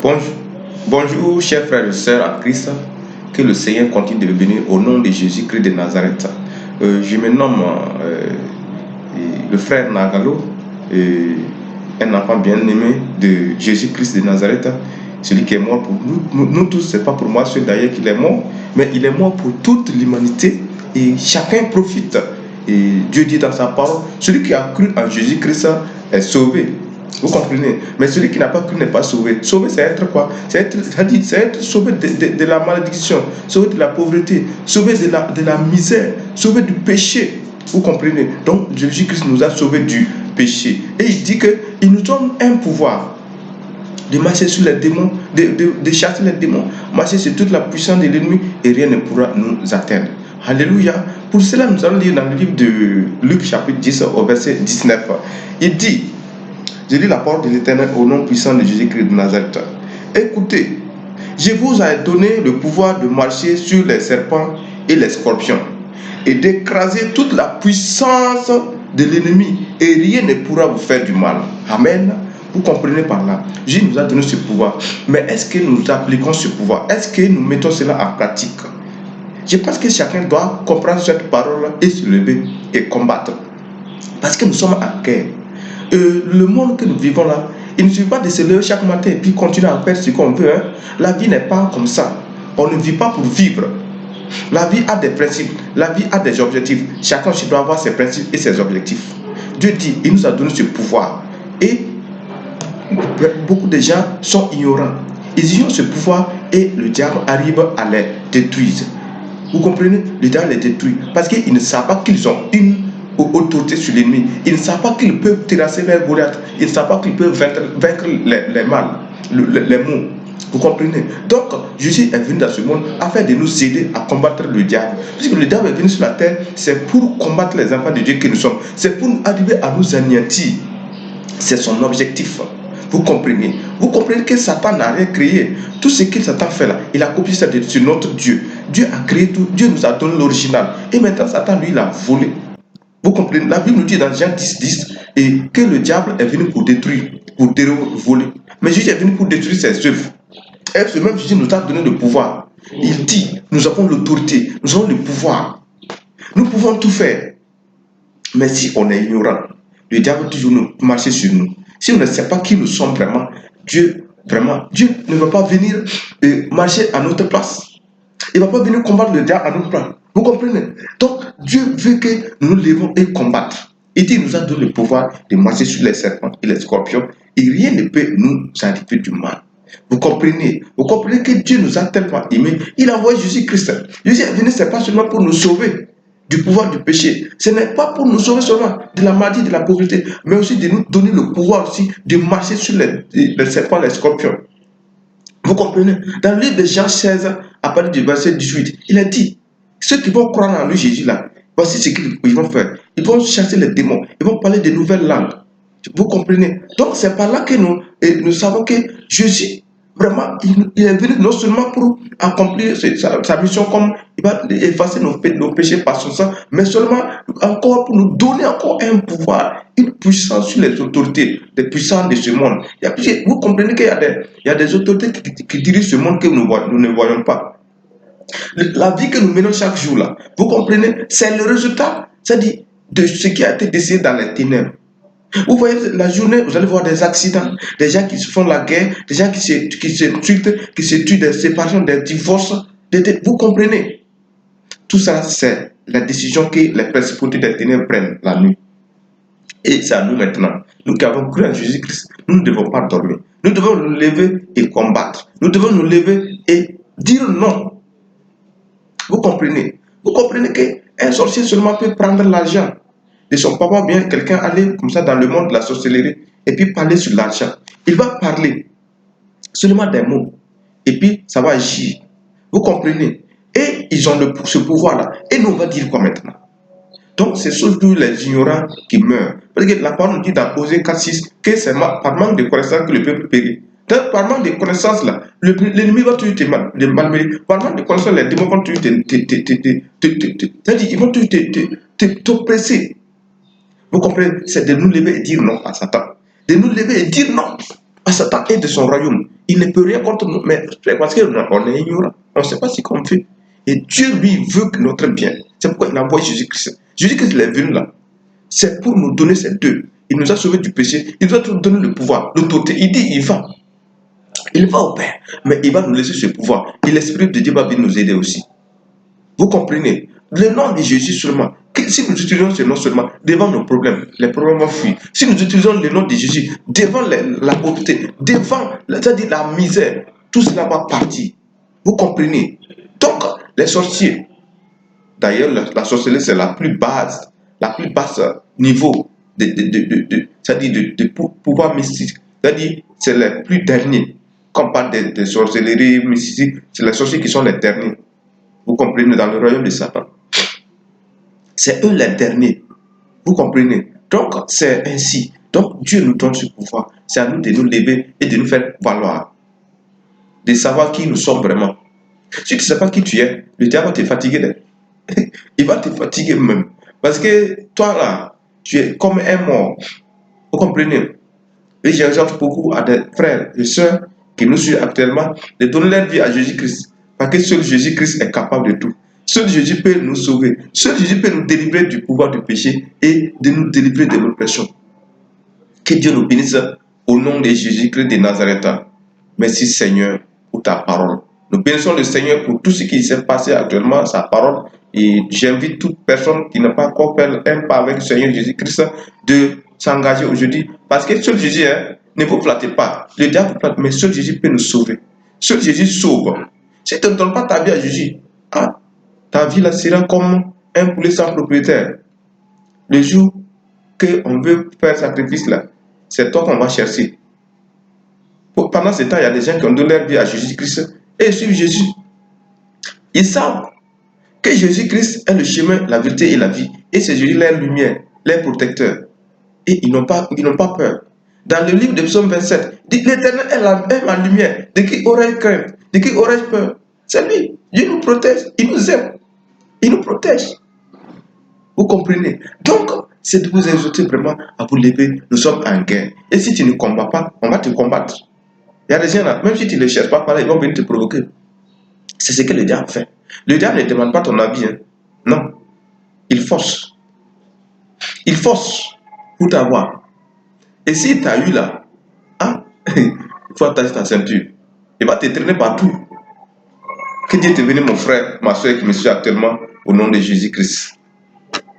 Bonjour, bonjour chers frères et sœurs en Christ, que le Seigneur continue de bénir au nom de Jésus-Christ de Nazareth. Je me nomme le frère Nagalo, un enfant bien-aimé de Jésus-Christ de Nazareth, celui qui est mort pour nous tous, c'est pas pour moi seul d'ailleurs qu'il est mort, mais il est mort pour toute l'humanité et chacun profite. Et Dieu dit dans sa parole, celui qui a cru en Jésus-Christ est sauvé. Vous comprenez? Mais celui qui n'a pas cru n'est pas sauvé. Sauvé, c'est être quoi? C'est être sauvé de la malédiction, sauvé de la pauvreté, sauvé de la misère, sauvé du péché. Vous comprenez? Donc Jésus-Christ nous a sauvés du péché. Et il dit qu'il nous donne un pouvoir de marcher sur les démons, de chasser les démons, marcher sur toute la puissance de l'ennemi et rien ne pourra nous atteindre. Alléluia. Pour cela, nous allons lire dans le livre de Luc chapitre 10 au verset 19. Il dit, je lis la parole de l'Éternel au nom puissant de Jésus-Christ de Nazareth. Écoutez, je vous ai donné le pouvoir de marcher sur les serpents et les scorpions et d'écraser toute la puissance de l'ennemi et rien ne pourra vous faire du mal. Amen. Vous comprenez par là, Jésus nous a donné ce pouvoir. Mais est-ce que nous appliquons ce pouvoir? Est-ce que nous mettons cela en pratique? Je pense que chacun doit comprendre cette parole et se lever et combattre. Parce que nous sommes en guerre. Le monde que nous vivons là, il ne suffit pas de se lever chaque matin et puis continuer à faire ce qu'on veut. La vie n'est pas comme ça. On ne vit pas pour vivre. La vie a des principes, la vie a des objectifs. Chacun doit avoir ses principes et ses objectifs. Dieu dit, il nous a donné ce pouvoir. Et beaucoup de gens sont ignorants. Ils ignorent ce pouvoir et le diable arrive à les détruire. Vous comprenez? Le diable les détruit parce qu'ils ne savent pas qu'ils ont une autorité sur l'ennemi. Ils ne savent pas qu'ils peuvent terrasser leur Goliath. Ils ne savent pas qu'ils peuvent vaincre les mal, les maux. Vous comprenez? Donc, Jésus est venu dans ce monde afin de nous aider à combattre le diable. Puisque le diable est venu sur la terre, c'est pour combattre les enfants de Dieu que nous sommes. C'est pour arriver à nous anéantir. C'est son objectif. Vous comprenez? Vous comprenez que Satan n'a rien créé. Tout ce que Satan fait là, il a copié ça sur notre Dieu. Dieu a créé tout. Dieu nous a donné l'original. Et maintenant, Satan, lui, il a volé. Vous comprenez? La Bible nous dit dans Jean 10, et que le diable est venu pour détruire, pour voler. Mais Jésus est venu pour détruire ses œuvres. Et ce même Jésus nous a donné le pouvoir. Il dit, nous avons l'autorité, nous avons le pouvoir. Nous pouvons tout faire. Mais si on est ignorant, le diable toujours nous marcher sur nous. Si on ne sait pas qui nous sommes vraiment, Dieu ne va pas venir marcher à notre place. Il ne va pas venir combattre le diable à notre place. Vous comprenez? Donc, Dieu veut que nous levons et combattre. Il dit, il nous a donné le pouvoir de marcher sur les serpents et les scorpions et rien ne peut nous arriver du mal. Vous comprenez? Vous comprenez que Dieu nous a tellement aimés. Il a envoyé Jésus-Christ. Jésus est venu, ce n'est pas seulement pour nous sauver du pouvoir du péché. Ce n'est pas pour nous sauver seulement de la maladie, de la pauvreté, mais aussi de nous donner le pouvoir aussi de marcher sur les serpents, les scorpions. Vous comprenez? Dans le livre de Jean 16, à partir du verset 18, il a dit, ceux qui vont croire en lui, Jésus là, voici ce qu'ils vont faire. Ils vont chasser les démons, ils vont parler de nouvelles langues. Vous comprenez? Donc c'est par là que nous savons que Jésus, vraiment, il est venu non seulement pour accomplir sa mission, comme il va effacer nos péchés par son sang, mais seulement encore pour nous donner encore un pouvoir, une puissance sur les autorités, des puissances de ce monde. Vous comprenez qu'il y a des autorités qui dirigent ce monde que nous ne voyons pas. La vie que nous menons chaque jour là, vous comprenez, c'est le résultat, c'est-à-dire de ce qui a été décidé dans les ténèbres. Vous voyez, la journée, vous allez voir des accidents, des gens qui se font la guerre, des gens qui s'insultent, qui se tuent, des séparations, des divorces. Vous comprenez? Tout ça, c'est la décision que les principautés des ténèbres prennent la nuit. Et c'est à nous maintenant. Nous qui avons cru en Jésus-Christ, nous ne devons pas dormir. Nous devons nous lever et combattre. Nous devons nous lever et dire non. Vous comprenez? Vous comprenez qu'un sorcier seulement peut prendre l'argent de son papa, bien quelqu'un aller comme ça dans le monde de la sorcellerie et puis parler sur l'argent. Il va parler seulement des mots et puis ça va agir. Vous comprenez? Et ils ont ce pouvoir-là. Et nous, on va dire quoi maintenant? Donc, c'est surtout les ignorants qui meurent. Parce que la parole nous dit dans Osée 4:6 que c'est par manque de connaissance que le peuple périt. Donc, par manque de connaissance, là, l'ennemi va toujours te malmener. Par manque de connaissance, les démons vont toujours c'est-à-dire, ils vont toujours t'oppresser. Vous comprenez? C'est de nous lever et dire non à Satan. De nous lever et dire non à Satan et de son royaume. Il ne peut rien contre nous, mais parce qu'on est ignorant. On ne sait pas ce qu'on fait. Et Dieu, lui, veut que notre bien. C'est pourquoi il envoie Jésus-Christ. Jésus-Christ est venu là. C'est pour nous donner ces deux. Il nous a sauvés du péché. Il nous a donné le pouvoir, l'autorité. Il dit, il va. Il va au Père. Mais il va nous laisser ce pouvoir. Et l'Esprit de Dieu va venir nous aider aussi. Vous comprenez? Le nom de Jésus seulement. Si nous utilisons ce nom seulement devant nos problèmes, les problèmes vont fuir. Si nous utilisons le nom de Jésus devant la pauvreté, devant c'est-à-dire la misère, tout cela va partir. Vous comprenez? Donc, les sorciers, d'ailleurs, la sorcellerie, c'est la plus basse niveau c'est-à-dire de pouvoir mystique. C'est-à-dire, c'est les plus derniers. Quand on parle de sorcellerie mystique, c'est les sorciers qui sont les derniers. Vous comprenez, dans le royaume de Satan. C'est eux les derniers. Vous comprenez? Donc, c'est ainsi. Donc, Dieu nous donne ce pouvoir. C'est à nous de nous lever et de nous faire valoir. De savoir qui nous sommes vraiment. Si tu ne sais pas qui tu es, le diable va te fatiguer. Il va te fatiguer même. Parce que toi là, tu es comme un mort. Vous comprenez? Et j'exhorte beaucoup à des frères et sœurs qui nous suivent actuellement de donner leur vie à Jésus-Christ. Parce que seul Jésus-Christ est capable de tout. Seul Jésus peut nous sauver. Seul Jésus peut nous délivrer du pouvoir du péché et de nous délivrer de l'oppression. Que Dieu nous bénisse au nom de Jésus-Christ de Nazareth. Merci Seigneur pour ta parole. Nous bénissons le Seigneur pour tout ce qui s'est passé actuellement, sa parole. Et j'invite toute personne qui n'a pas encore fait un pas avec le Seigneur Jésus-Christ de s'engager aujourd'hui. Parce que seul Jésus, ne vous flattez pas. Le diable vous flatte, mais seul Jésus peut nous sauver. Seul Jésus sauve. Si tu ne donnes pas ta vie à Jésus, ta vie là sera comme un poulet sans propriétaire. Le jour qu'on veut faire sacrifice là, c'est toi qu'on va chercher. Pendant ce temps, il y a des gens qui ont donné leur vie à Jésus-Christ et ils suivent Jésus. Ils savent que Jésus-Christ est le chemin, la vérité et la vie. Et c'est Jésus leur lumière, leur protecteur. Et ils n'ont pas peur. Dans le livre de Psaume 27, il dit l'Éternel est ma lumière. De qui aurais-je crainte? De qui aurais-je peur? C'est lui. Dieu nous protège. Il nous aime. Il nous protège. Vous comprenez? Donc, c'est de vous exhorter vraiment à vous lever. Nous sommes en guerre. Et si tu ne combats pas, on va te combattre. Il y a des gens là, même si tu ne les cherches pas par là, ils vont venir te provoquer. C'est ce que le diable fait. Le diable ne demande pas ton avis. Non. Il force. Il force pour t'avoir. Et si tu as eu là, il faut attacher ta ceinture. Il va te traîner partout. Que Dieu te bénisse, mon frère, ma soeur qui me suit actuellement, au nom de Jésus-Christ.